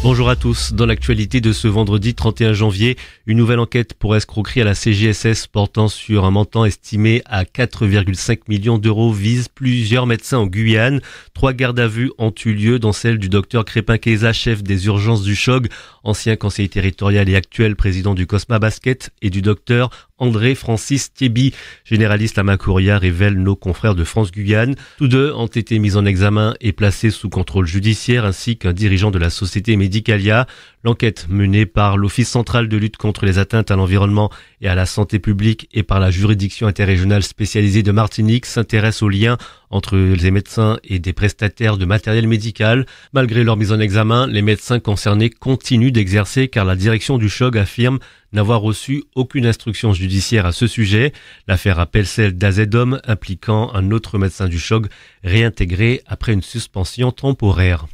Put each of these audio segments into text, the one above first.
Bonjour à tous. Dans l'actualité de ce vendredi 31 janvier, une nouvelle enquête pour escroquerie à la CGSS portant sur un montant estimé à 4,5 millions d'euros vise plusieurs médecins en Guyane. 3 gardes à vue ont eu lieu, dont celle du docteur Crépin Keza, chef des urgences du CHOG, ancien conseiller territorial et actuel président du Cosma Basket, et du docteur André Francis Thiebi, généraliste à Macouria, révèlent nos confrères de France Guyane. Tous deux ont été mis en examen et placés sous contrôle judiciaire, ainsi qu'un dirigeant de la société Medicalia. L'enquête menée par l'Office central de lutte contre les atteintes à l'environnement et à la santé publique et par la juridiction interrégionale spécialisée de Martinique s'intéresse aux liens entre les médecins et des prestataires de matériel médical. Malgré leur mise en examen, les médecins concernés continuent d'exercer car la direction du CHOG affirme n'avoir reçu aucune instruction judiciaire à ce sujet. L'affaire rappelle celle d'Azedom impliquant un autre médecin du CHOG réintégré après une suspension temporaire.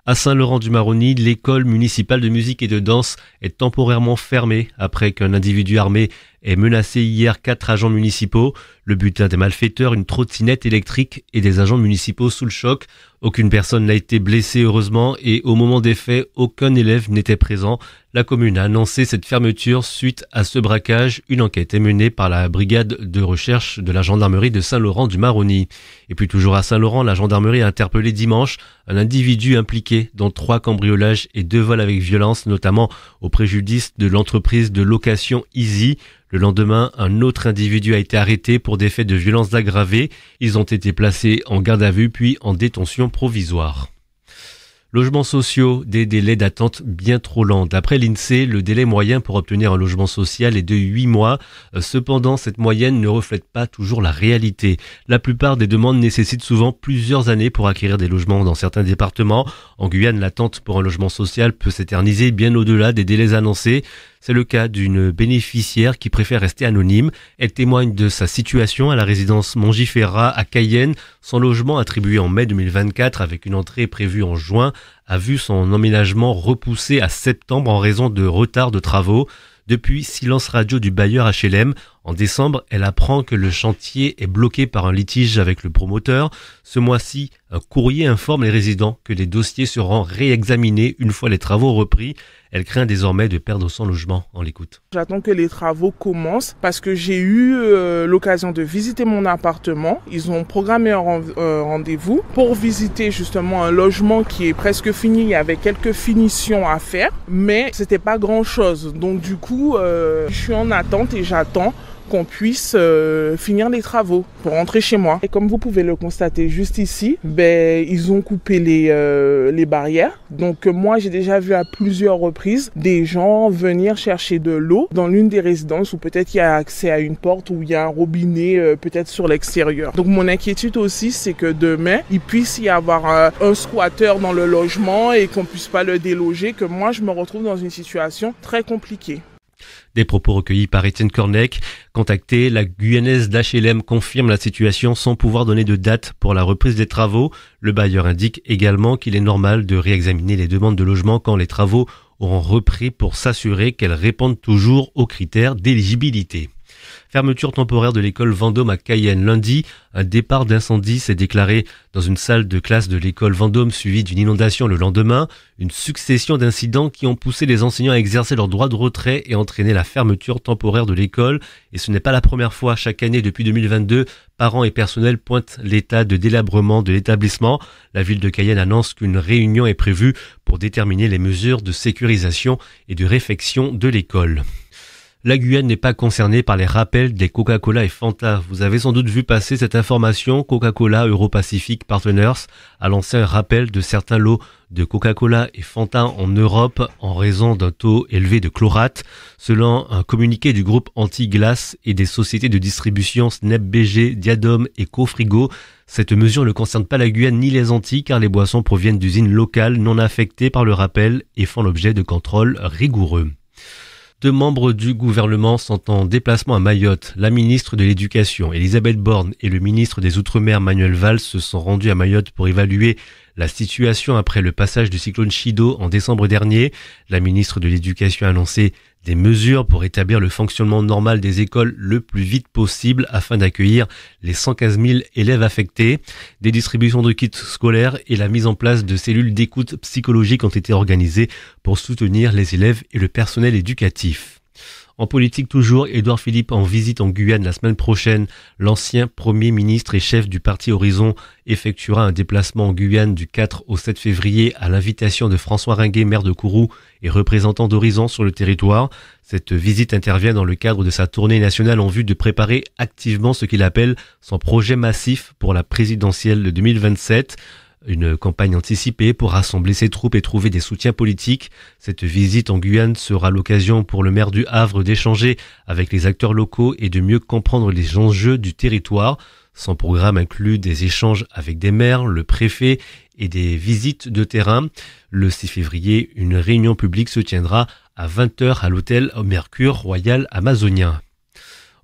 À Saint-Laurent-du-Maroni, l'école municipale de musique et de danse est temporairement fermée après qu'un individu armé ait menacé hier 4 agents municipaux. Le butin des malfaiteurs, une trottinette électrique et des agents municipaux sous le choc. Aucune personne n'a été blessée heureusement et au moment des faits, aucun élève n'était présent. La commune a annoncé cette fermeture suite à ce braquage. Une enquête est menée par la brigade de recherche de la gendarmerie de Saint-Laurent-du-Maroni. Et puis toujours à Saint-Laurent, la gendarmerie a interpellé dimanche un individu impliqué dans 3 cambriolages et 2 vols avec violence, notamment au préjudice de l'entreprise de location Easy. Le lendemain, un autre individu a été arrêté pour des faits de violence aggravés. Ils ont été placés en garde à vue puis en détention provisoire. Logements sociaux, des délais d'attente bien trop lents. D'après l'INSEE, le délai moyen pour obtenir un logement social est de 8 mois. Cependant, cette moyenne ne reflète pas toujours la réalité. La plupart des demandes nécessitent souvent plusieurs années pour acquérir des logements dans certains départements. En Guyane, l'attente pour un logement social peut s'éterniser bien au-delà des délais annoncés. C'est le cas d'une bénéficiaire qui préfère rester anonyme. Elle témoigne de sa situation à la résidence Mongifera à Cayenne. Son logement, attribué en mai 2024 avec une entrée prévue en juin, a vu son emménagement repoussé à septembre en raison de retard de travaux. Depuis, silence radio du bailleur HLM. En décembre, elle apprend que le chantier est bloqué par un litige avec le promoteur. Ce mois-ci, un courrier informe les résidents que les dossiers seront réexaminés une fois les travaux repris. Elle craint désormais de perdre son logement. On l'écoute. J'attends que les travaux commencent parce que j'ai eu l'occasion de visiter mon appartement. Ils ont programmé un rendez-vous pour visiter justement un logement qui est presque fini. Il y avait quelques finitions à faire, mais c'était pas grand-chose. Donc du coup, je suis en attente et j'attends qu'on puisse finir les travaux pour rentrer chez moi. Et comme vous pouvez le constater juste ici, ils ont coupé les barrières. Donc moi, j'ai déjà vu à plusieurs reprises des gens venir chercher de l'eau dans l'une des résidences où peut-être il y a accès à une porte ou il y a un robinet peut-être sur l'extérieur. Donc mon inquiétude aussi, c'est que demain, il puisse y avoir un squatteur dans le logement et qu'on puisse pas le déloger, que moi, je me retrouve dans une situation très compliquée. Des propos recueillis par Étienne Cornec. Contactée, la Guyanaise d'HLM confirme la situation sans pouvoir donner de date pour la reprise des travaux. Le bailleur indique également qu'il est normal de réexaminer les demandes de logement quand les travaux auront repris pour s'assurer qu'elles répondent toujours aux critères d'éligibilité. Fermeture temporaire de l'école Vendôme à Cayenne. Lundi, un départ d'incendie s'est déclaré dans une salle de classe de l'école Vendôme suivi d'une inondation le lendemain. Une succession d'incidents qui ont poussé les enseignants à exercer leur droit de retrait et entraîné la fermeture temporaire de l'école. Et ce n'est pas la première fois. Chaque année depuis 2022, parents et personnel pointent l'état de délabrement de l'établissement. La ville de Cayenne annonce qu'une réunion est prévue pour déterminer les mesures de sécurisation et de réfection de l'école. La Guyane n'est pas concernée par les rappels des Coca-Cola et Fanta. Vous avez sans doute vu passer cette information. Coca-Cola Euro-Pacific Partners a lancé un rappel de certains lots de Coca-Cola et Fanta en Europe en raison d'un taux élevé de chlorate. Selon un communiqué du groupe Anti-Glace et des sociétés de distribution Snep BG, Diadome et Cofrigo, cette mesure ne concerne pas la Guyane ni les Antilles car les boissons proviennent d'usines locales non affectées par le rappel et font l'objet de contrôles rigoureux. 2 membres du gouvernement sont en déplacement à Mayotte. La ministre de l'Éducation, Elisabeth Borne, et le ministre des Outre-mer, Manuel Valls, se sont rendus à Mayotte pour évaluer la situation après le passage du cyclone Chido en décembre dernier. La ministre de l'Éducation a annoncé des mesures pour établir le fonctionnement normal des écoles le plus vite possible afin d'accueillir les 115 000 élèves affectés. Des distributions de kits scolaires et la mise en place de cellules d'écoute psychologique ont été organisées pour soutenir les élèves et le personnel éducatif. En politique toujours, Édouard Philippe en visite en Guyane la semaine prochaine. L'ancien Premier ministre et chef du parti Horizon effectuera un déplacement en Guyane du 4 au 7 février à l'invitation de François Ringuet, maire de Kourou et représentant d'Horizon sur le territoire. Cette visite intervient dans le cadre de sa tournée nationale en vue de préparer activement ce qu'il appelle son projet massif pour la présidentielle de 2027. Une campagne anticipée pour rassembler ses troupes et trouver des soutiens politiques. Cette visite en Guyane sera l'occasion pour le maire du Havre d'échanger avec les acteurs locaux et de mieux comprendre les enjeux du territoire. Son programme inclut des échanges avec des maires, le préfet et des visites de terrain. Le 6 février, une réunion publique se tiendra à 20h à l'hôtel Mercure Royal Amazonien.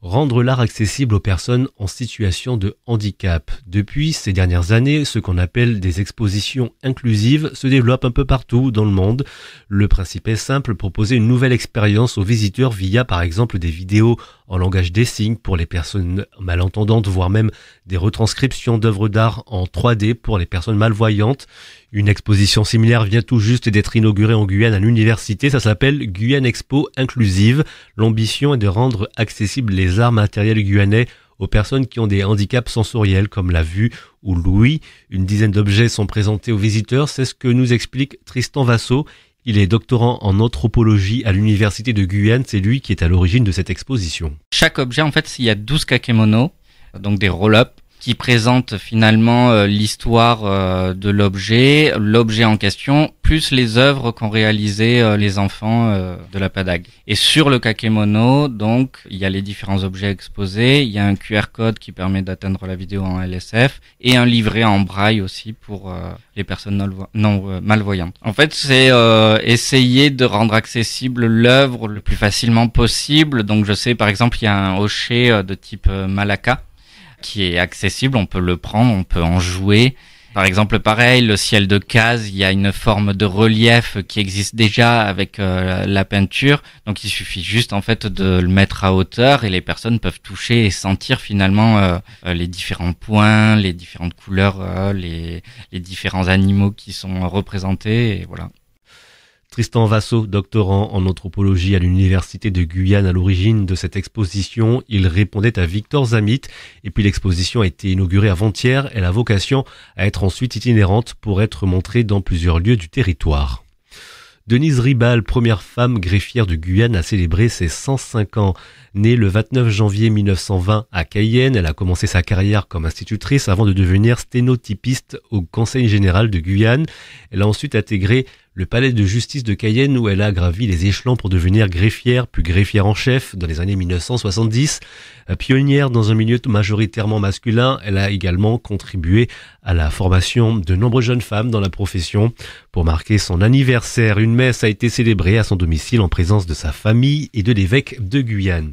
Rendre l'art accessible aux personnes en situation de handicap. Depuis ces dernières années, ce qu'on appelle des expositions inclusives se développent un peu partout dans le monde. Le principe est simple, proposer une nouvelle expérience aux visiteurs via par exemple des vidéos en langage des signes pour les personnes malentendantes, voire même des retranscriptions d'œuvres d'art en 3D pour les personnes malvoyantes. Une exposition similaire vient tout juste d'être inaugurée en Guyane à l'université, ça s'appelle Guyane Expo Inclusive. L'ambition est de rendre accessibles les arts matériels guyanais aux personnes qui ont des handicaps sensoriels comme la vue ou l'ouïe. Une dizaine d'objets sont présentés aux visiteurs, c'est ce que nous explique Tristan Vassot. Il est doctorant en anthropologie à l'université de Guyane, c'est lui qui est à l'origine de cette exposition. Chaque objet, en fait, il y a 12 kakémonos, donc des roll-up, qui présentent finalement l'histoire de l'objet en question, plus les œuvres qu'ont réalisées les enfants de la PADAG. Et sur le kakémono, donc, il y a les différents objets exposés, il y a un QR code qui permet d'atteindre la vidéo en LSF, et un livret en braille aussi pour les personnes malvoyantes. En fait, c'est essayer de rendre accessible l'œuvre le plus facilement possible. Donc je sais, par exemple, il y a un hochet de type Malacca, qui est accessible, on peut le prendre, on peut en jouer. Par exemple, pareil, le ciel de Cazes, il y a une forme de relief qui existe déjà avec la peinture. Donc il suffit juste en fait de le mettre à hauteur et les personnes peuvent toucher et sentir finalement les différents points, les différentes couleurs, les différents animaux qui sont représentés, et voilà. Tristan Vassot, doctorant en anthropologie à l'université de Guyane à l'origine de cette exposition, il répondait à Victor Zamit. Et puis l'exposition a été inaugurée avant-hier. Elle a vocation à être ensuite itinérante pour être montrée dans plusieurs lieux du territoire. Denise Ribal, première femme greffière de Guyane, a célébré ses 105 ans. Née le 29 janvier 1920 à Cayenne, elle a commencé sa carrière comme institutrice avant de devenir sténotypiste au Conseil général de Guyane. Elle a ensuite intégré le palais de justice de Cayenne où elle a gravi les échelons pour devenir greffière, puis greffière en chef dans les années 1970. Pionnière dans un milieu majoritairement masculin, elle a également contribué à la formation de nombreuses jeunes femmes dans la profession. Pour marquer son anniversaire, une messe a été célébrée à son domicile en présence de sa famille et de l'évêque de Guyane.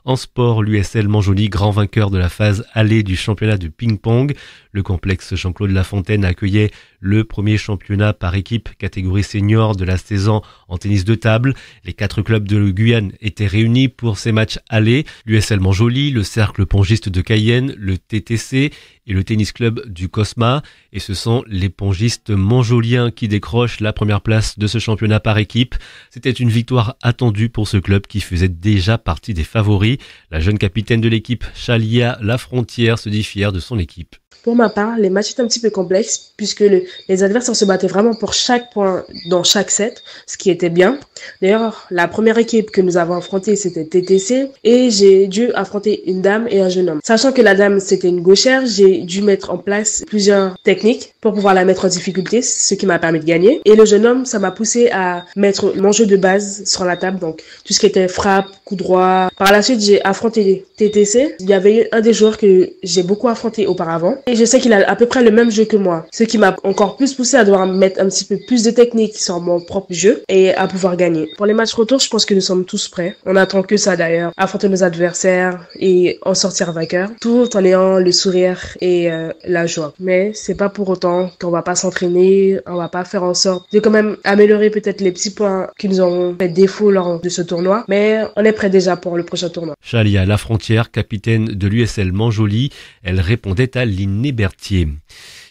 En sport, l'USL Montjoly, grand vainqueur de la phase allée du championnat de ping-pong. Le complexe Jean-Claude Lafontaine accueillait le premier championnat par équipe catégorie senior de la saison en tennis de table. Les 4 clubs de Guyane étaient réunis pour ces matchs allés. L'USL Montjoly, le cercle pongiste de Cayenne, le TTC et le tennis club du Cosma. Et ce sont les pongistes montjoliens qui décrochent la première place de ce championnat par équipe. C'était une victoire attendue pour ce club qui faisait déjà partie des favoris. La jeune capitaine de l'équipe, Chalia Lafrontière, se dit fière de son équipe. Pour ma part, les matchs étaient un petit peu complexes puisque les adversaires se battaient vraiment pour chaque point dans chaque set, ce qui était bien. D'ailleurs, la première équipe que nous avons affrontée, c'était TTC et j'ai dû affronter une dame et un jeune homme. Sachant que la dame, c'était une gauchère, j'ai dû mettre en place plusieurs techniques pour pouvoir la mettre en difficulté, ce qui m'a permis de gagner. Et le jeune homme, ça m'a poussé à mettre mon jeu de base sur la table, donc tout ce qui était frappe, coup droit. Par la suite, j'ai affronté les TTC. Il y avait un des joueurs que j'ai beaucoup affronté auparavant. et je sais qu'il a à peu près le même jeu que moi. Ce qui m'a encore plus poussé à devoir mettre un petit peu plus de technique sur mon propre jeu et à pouvoir gagner. Pour les matchs retour, je pense que nous sommes tous prêts. On attend que ça d'ailleurs, affronter nos adversaires et en sortir vainqueur, tout en ayant le sourire et la joie. Mais c'est pas pour autant qu'on va pas s'entraîner, on va pas faire en sorte de quand même améliorer peut-être les petits points qui nous ont fait défaut lors de ce tournoi, mais on est prêt déjà pour le prochain tournoi. Chalia Lafrontière, capitaine de l'USL Manjoli, elle répondait à Linné Berthier.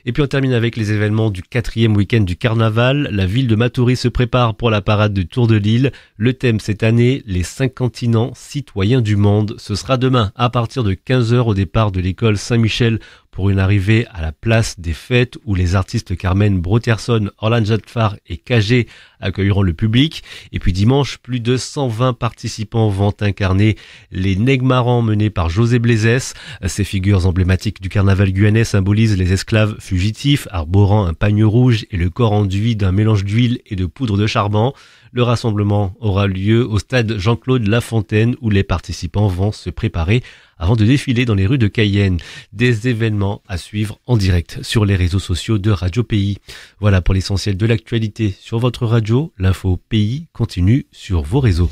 Et puis on termine avec les événements du 4e week-end du carnaval. La ville de Matoury se prépare pour la parade du Tour de l'Île. Le thème cette année, les 5 continents citoyens du monde. Ce sera demain à partir de 15h au départ de l'école Saint-Michel pour une arrivée à la place des fêtes où les artistes Carmen Broterson, Orlan Jadfar et KG accueilleront le public. Et puis dimanche, plus de 120 participants vont incarner les Negmarans menés par José Blaisès. Ces figures emblématiques du carnaval guyanais symbolisent les esclaves fugitifs arborant un pagne rouge et le corps enduit d'un mélange d'huile et de poudre de charbon. Le rassemblement aura lieu au stade Jean-Claude Lafontaine où les participants vont se préparer avant de défiler dans les rues de Cayenne. Des événements à suivre en direct sur les réseaux sociaux de Radio Pays. Voilà pour l'essentiel de l'actualité sur votre radio. L'info Pays continue sur vos réseaux.